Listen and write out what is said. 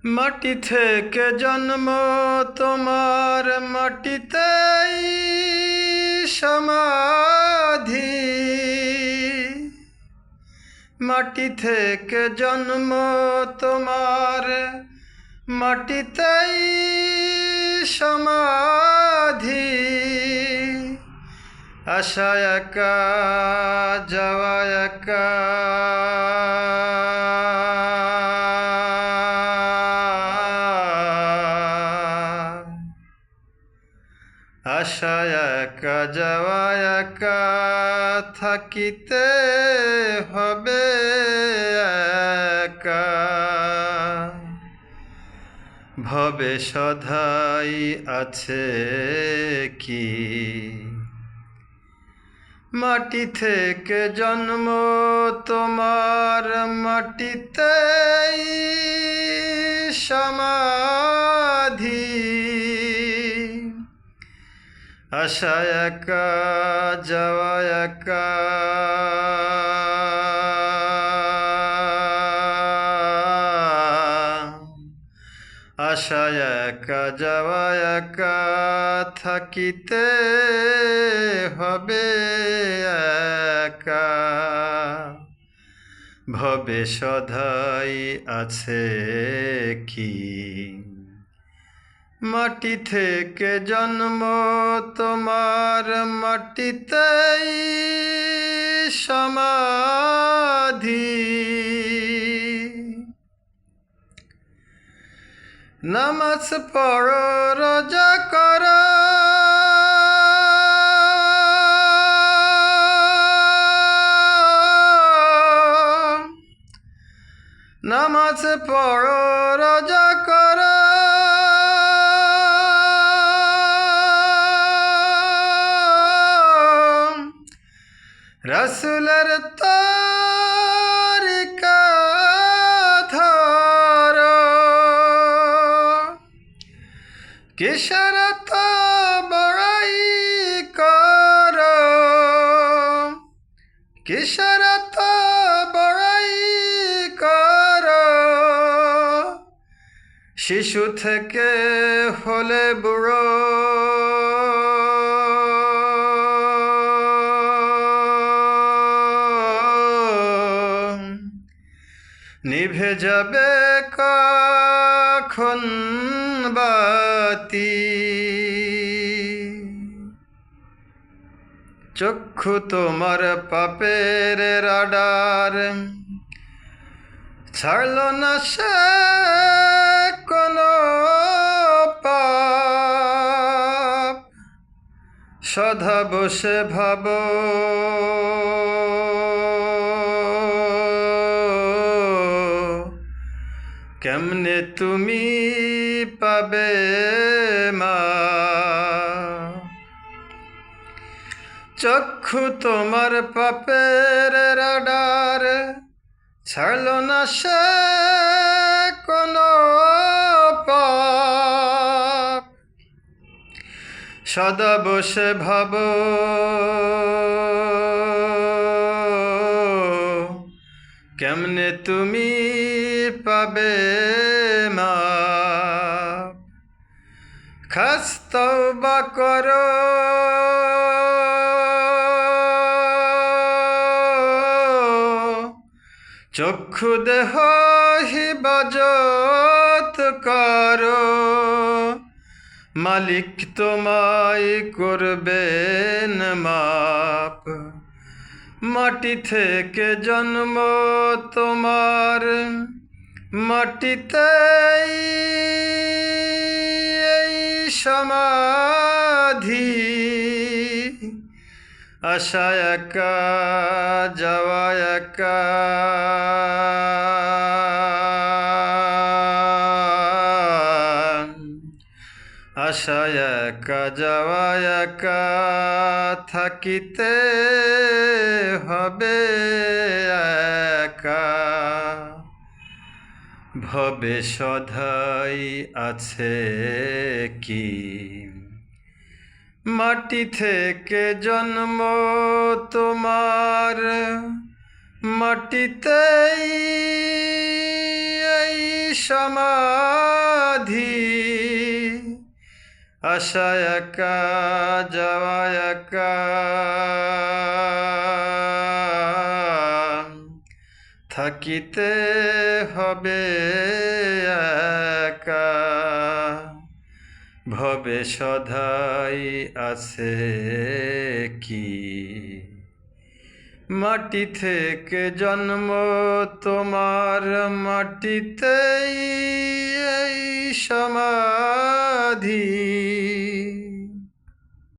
মাটি থেকে জন্ম তোমার, মাটিতেই সমাধি। মাটি থেকে জন্ম তোমার, মাটিতেই সমাধি। আসা একা, যাওয়া একা, আসা একা, যাওয়া একা, থাকিতে হবে একা। ভবে সধাই আছে কি? মাটি থেকে জন্ম তোমার, মাটিতেই সমাধি। আসা একা, যাওয়া একা, আসা একা, যাওয়া একা, থাকিতে হবে একা। ভবে সধাই আছে কি? মাটি থেকে জন্ম তোমার, মাটিতেই সমাধি। নামাজ পড়ো, রোজা করো, নামাজ পড়ো, রোজা করো, রাসূলের তরিকা ধরো। কিসের এত বড়াই করো, কিসের এত বড়াই করো? শিশু থেকে হলে বুড়ো, নিভে যাবে কখন বাতি? চক্ষু তোমার পাপের রাডার, ছাড়ল না সে কোনো পাপ। সদা বসে ভাবো, কেমনে তুমি পাবে মাপ? চক্ষু তোমার পাপের রাডার, ছাড়ল না সে কোনো পাপ। সদা বসে ভাবো, কেমনে তুমি পাবে মাপ? খাস তওবা করো, চক্ষু দেহ হিফাজত করো। মালিক তোমায় করবেন মাপ। মাটি থেকে জন্ম তোমার, মাটিতেই সমাধি। আসা একা, যাওয়া একা, আসা একা, যাওয়া একা, থাকিতে হবে একা। ভবে সধাই আছে কি? মাটি থেকে জন্ম তোমার, মাটিতেই সমাধি, আসা একা যাওয়া একা, থাকিতে হবে একা। ভবে সদাই আছে কি, মাটি থেকে জন্ম তোমার, মাটিতেই এই সমাধি।